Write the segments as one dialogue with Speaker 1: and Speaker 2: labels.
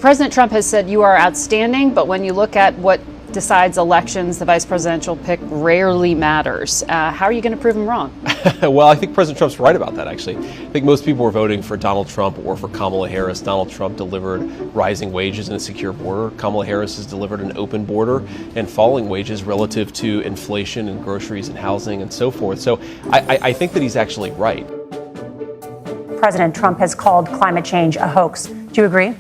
Speaker 1: President Trump has said you are outstanding, but when you look at what decides elections, the vice presidential pick rarely matters. How are you going to prove him wrong?
Speaker 2: Well, I think President Trump's right about that, actually. I think most people were voting for Donald Trump or for Kamala Harris. Donald Trump delivered rising wages and a secure border. Kamala Harris has delivered an open border and falling wages relative to inflation and groceries and housing and so forth. So I think that he's actually right.
Speaker 3: President Trump has called climate change a hoax. Do you agree?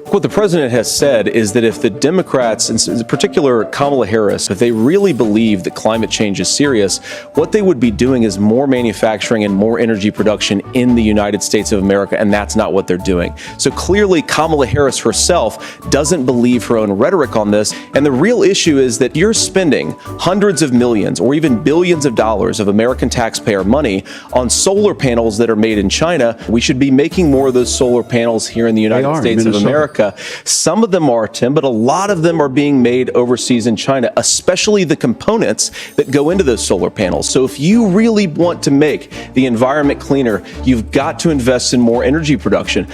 Speaker 2: What the president has said is that if the Democrats, in particular Kamala Harris, if they really believe that climate change is serious, what they would be doing is more manufacturing and more energy production in the United States of America, and that's not what they're doing. So clearly Kamala Harris herself doesn't believe her own rhetoric on this, and the real issue is that you're spending hundreds of millions or even billions of dollars of American taxpayer money on solar panels that are made in China. We should be making more of those solar panels here in the United States of America. Some of them are, Tim, but a lot of them are being made overseas in China, especially the components that go into those solar panels. So if you really want to make the environment cleaner, you've got to invest in more energy production.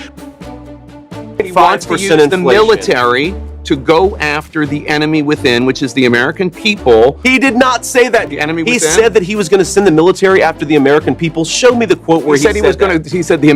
Speaker 4: He wants to use the military to go after the enemy within, which is the American people.
Speaker 2: He did not say that.
Speaker 4: The enemy within?
Speaker 2: He said that he was going to send the military after the American people. Show me the quote where he said
Speaker 4: he was going to. He said the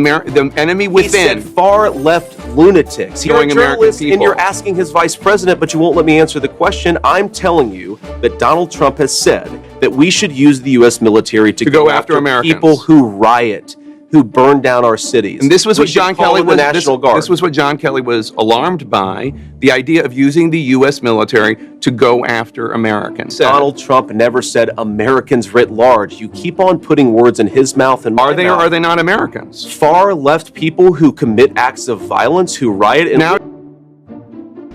Speaker 4: enemy within.
Speaker 2: He said far left lunatics. You're a journalist and you're asking his vice president, but you won't let me answer the question. I'm telling you that Donald Trump has said that we should use the U.S. military to go after Americans. People who riot, who burn down our cities.
Speaker 4: And this was what John Kelly was. This was what John Kelly was alarmed by: the idea of using the U.S. military to go after Americans.
Speaker 2: Donald Trump never said Americans writ large. You keep on putting words in his mouth and my mouth.
Speaker 4: Are they or are they not Americans?
Speaker 2: Far left people who commit acts of violence, who riot. And
Speaker 4: now,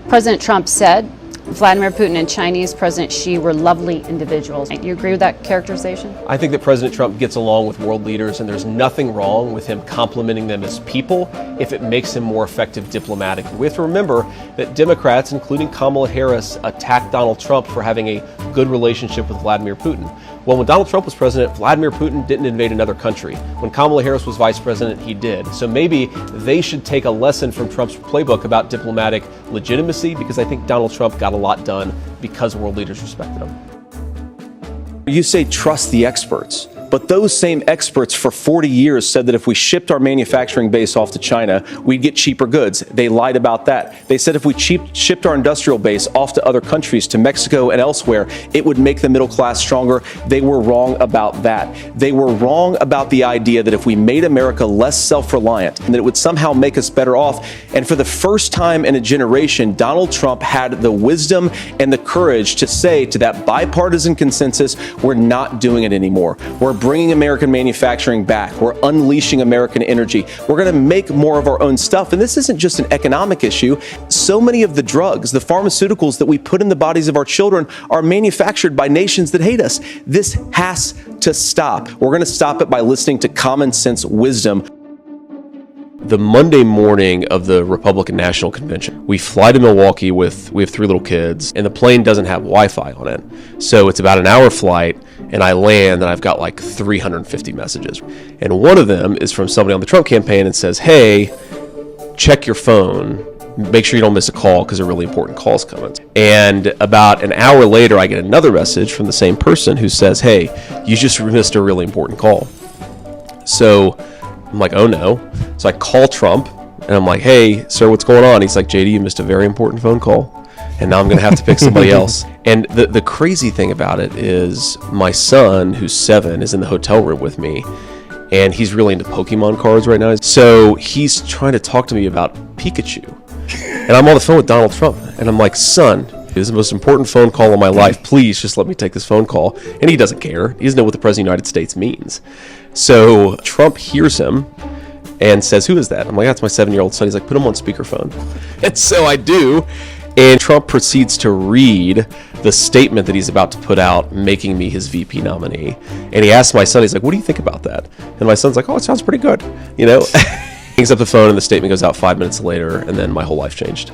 Speaker 1: President Trump said Vladimir Putin and Chinese President Xi were lovely individuals. Do you agree with that characterization?
Speaker 2: I think that President Trump gets along with world leaders, and there's nothing wrong with him complimenting them as people if it makes him more effective diplomatically. We have to remember that Democrats, including Kamala Harris, attacked Donald Trump for having a good relationship with Vladimir Putin. Well, when Donald Trump was president, Vladimir Putin didn't invade another country. When Kamala Harris was vice president, he did. So maybe they should take a lesson from Trump's playbook about diplomatic legitimacy, because I think Donald Trump got a lot done because world leaders respected him. You say trust the experts, but those same experts for 40 years said that if we shipped our manufacturing base off to China, we'd get cheaper goods. They lied about that. They said if we shipped our industrial base off to other countries, to Mexico and elsewhere, it would make the middle class stronger. They were wrong about that. They were wrong about the idea that if we made America less self-reliant, and that it would somehow make us better off. And for the first time in a generation, Donald Trump had the wisdom and the courage to say to that bipartisan consensus, we're not doing it anymore. We're bringing American manufacturing back. We're unleashing American energy. We're going to make more of our own stuff. And this isn't just an economic issue. So many of the drugs, the pharmaceuticals that we put in the bodies of our children are manufactured by nations that hate us. This has to stop. We're going to stop it by listening to common sense wisdom. The Monday morning of the Republican National Convention, we fly to Milwaukee we have 3 little kids, and the plane doesn't have Wi-Fi on it. So it's about an hour flight, and I land, and I've got like 350 messages. And one of them is from somebody on the Trump campaign and says, hey, check your phone. Make sure you don't miss a call because a really important call's coming. And about an hour later, I get another message from the same person who says, hey, you just missed a really important call. So I'm like, oh no. So I call Trump and I'm like, hey, sir, what's going on? He's like, JD, you missed a very important phone call. And now I'm going to have to pick somebody else. And the crazy thing about it is my son, who's 7, is in the hotel room with me. And he's really into Pokemon cards right now. So he's trying to talk to me about Pikachu. And I'm on the phone with Donald Trump. And I'm like, son, this is the most important phone call of my life. Please just let me take this phone call. And he doesn't care. He doesn't know what the President of the United States means. So Trump hears him and says, who is that? I'm like, that's my 7-year-old son. He's like, put him on speakerphone. And so I do. And Trump proceeds to read the statement that he's about to put out, making me his VP nominee. And he asks my son, he's like, what do you think about that? And my son's like, oh, it sounds pretty good. You know, hangs up the phone and the statement goes out 5 minutes later. And then my whole life changed.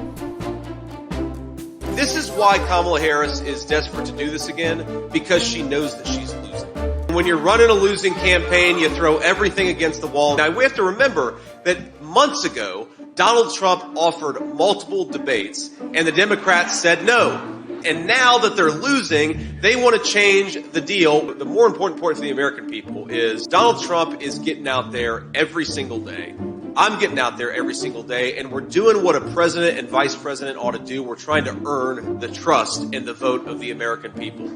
Speaker 2: This is why Kamala Harris is desperate to do this again, because she knows that she's losing. When you're running a losing campaign, you throw everything against the wall. Now, we have to remember that
Speaker 5: months ago, Donald Trump offered multiple debates, and the Democrats said no. And now that they're losing, they want to change the deal. The more important point for the American people is Donald Trump is getting out there every single day. I'm getting out there every single day, and we're doing what a president and vice president ought to do. We're trying to earn the trust and the vote of the American people.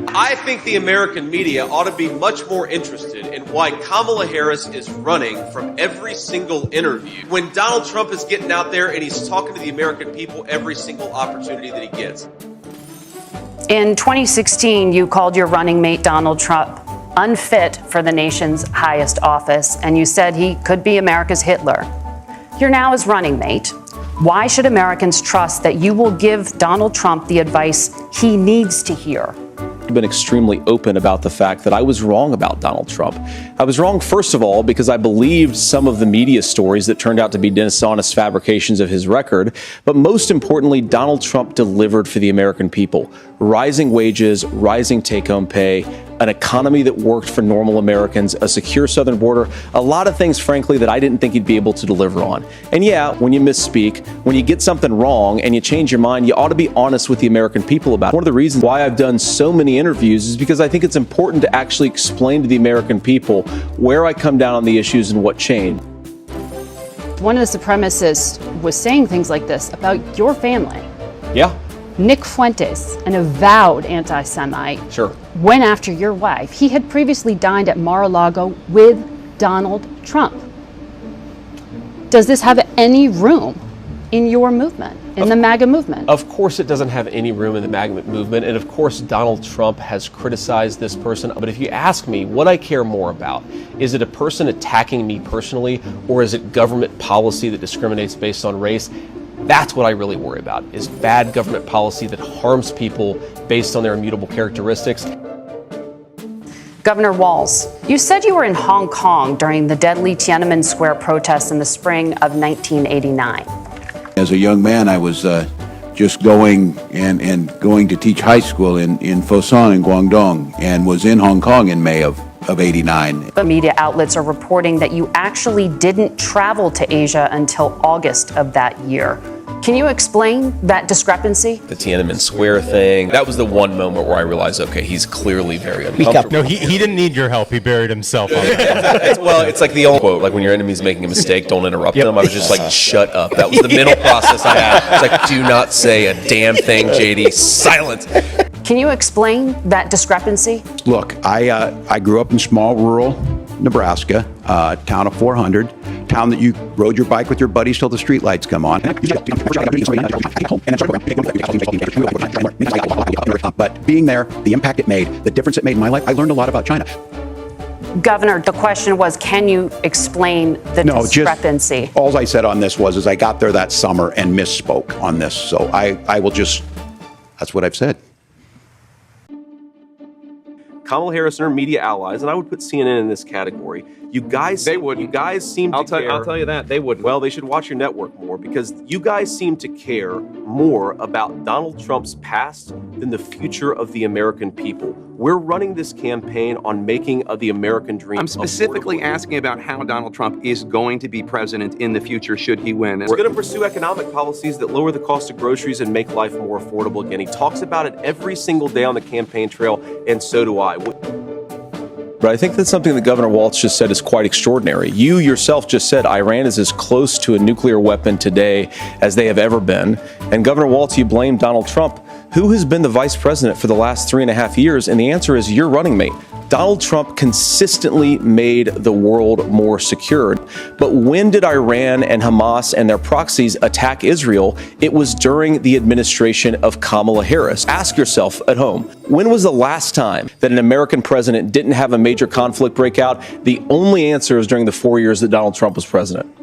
Speaker 5: I think the American media ought to be much more interested in why Kamala Harris is running from every single interview when Donald Trump is getting out there and he's talking to the American people every single opportunity that he gets.
Speaker 3: In 2016, you called your running mate, Donald Trump, unfit for the nation's highest office, and you said he could be America's Hitler. You're now his running mate. Why should Americans trust that you will give Donald Trump the advice he needs to hear?
Speaker 2: I've been extremely open about the fact that I was wrong about Donald Trump. I was wrong, first of all, because I believed some of the media stories that turned out to be dishonest fabrications of his record. But most importantly, Donald Trump delivered for the American people. Rising wages, rising take-home pay, an economy that worked for normal Americans, a secure southern border, a lot of things, frankly, that I didn't think he'd be able to deliver on. And yeah, when you misspeak, when you get something wrong and you change your mind, you ought to be honest with the American people about it. One of the reasons why I've done so many interviews is because I think it's important to actually explain to the American people where I come down on the issues and what changed.
Speaker 1: One of the supremacists was saying things like this about your family.
Speaker 2: Yeah.
Speaker 1: Nick Fuentes, an avowed anti-Semite,
Speaker 2: Sure.
Speaker 1: went after your wife. He had previously dined at Mar-a-Lago with Donald Trump. Does this have any room in your movement, in the MAGA movement?
Speaker 2: Of course it doesn't have any room in the MAGA movement, and of course Donald Trump has criticized this person. But if you ask me what I care more about, is it a person attacking me personally, or is it government policy that discriminates based on race? That's what I really worry about, is bad government policy that harms people based on their immutable characteristics.
Speaker 3: Governor Walz, you said you were in Hong Kong during the deadly Tiananmen Square protests in the spring of 1989.
Speaker 6: As a young man, I was just going to teach high school in Foshan in Guangdong, and was in Hong Kong in May of 89.
Speaker 3: The media outlets are reporting that you actually didn't travel to Asia until August of that year. Can you explain that discrepancy?
Speaker 2: The Tiananmen Square thing, that was the one moment where I realized, okay, he's clearly very uncomfortable.
Speaker 7: No, he didn't need your help. He buried himself on it.
Speaker 2: Well, it's like the old quote, like when your enemy's making a mistake, don't interrupt them. I was just like, shut up. That was the mental process I had. It's like, do not say a damn thing, JD. Silence.
Speaker 3: Can you explain that discrepancy?
Speaker 6: Look, I grew up in small rural Nebraska, town of 400, town that you rode your bike with your buddies till the streetlights come on. But being there, the impact it made, the difference it made in my life, I learned a lot about China.
Speaker 3: Governor, the question was, can you explain the discrepancy?
Speaker 6: All I said on this was I got there that summer and misspoke on this. So I will just, that's what I've said.
Speaker 2: Kamala Harris and her media allies, and I would put CNN in this category. You guys,
Speaker 4: They wouldn't.
Speaker 2: You guys seem to care.
Speaker 4: I'll tell you that, they wouldn't.
Speaker 2: Well, they should watch your network more, because you guys seem to care more about Donald Trump's past than the future of the American people. We're running this campaign on making the American dream.
Speaker 4: I'm specifically asking about how Donald Trump is going to be president in the future should he win.
Speaker 2: We're going to pursue economic policies that lower the cost of groceries and make life more affordable again. He talks about it every single day on the campaign trail, and so do I. But I think that's something that Governor Walz just said is quite extraordinary. You yourself just said Iran is as close to a nuclear weapon today as they have ever been. And Governor Walz, you blame Donald Trump. Who has been the vice president for the last 3.5 years? And the answer is your running mate. Donald Trump consistently made the world more secure. But when did Iran and Hamas and their proxies attack Israel? It was during the administration of Kamala Harris. Ask yourself at home, when was the last time that an American president didn't have a major conflict break out? The only answer is during the 4 years that Donald Trump was president.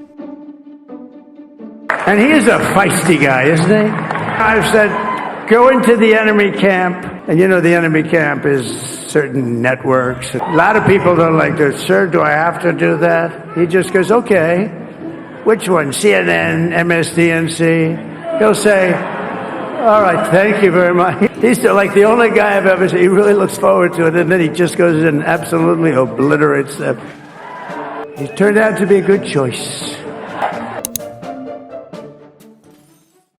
Speaker 8: And he's a feisty guy, isn't he? I've said, go into the enemy camp. And you know, the enemy camp is certain networks. A lot of people don't like to, sir, do I have to do that? He just goes, okay. Which one? CNN, MSDNC? He'll say, all right, thank you very much. He's like the only guy I've ever seen. He really looks forward to it, and then he just goes and absolutely obliterates them. He turned out to be a good choice.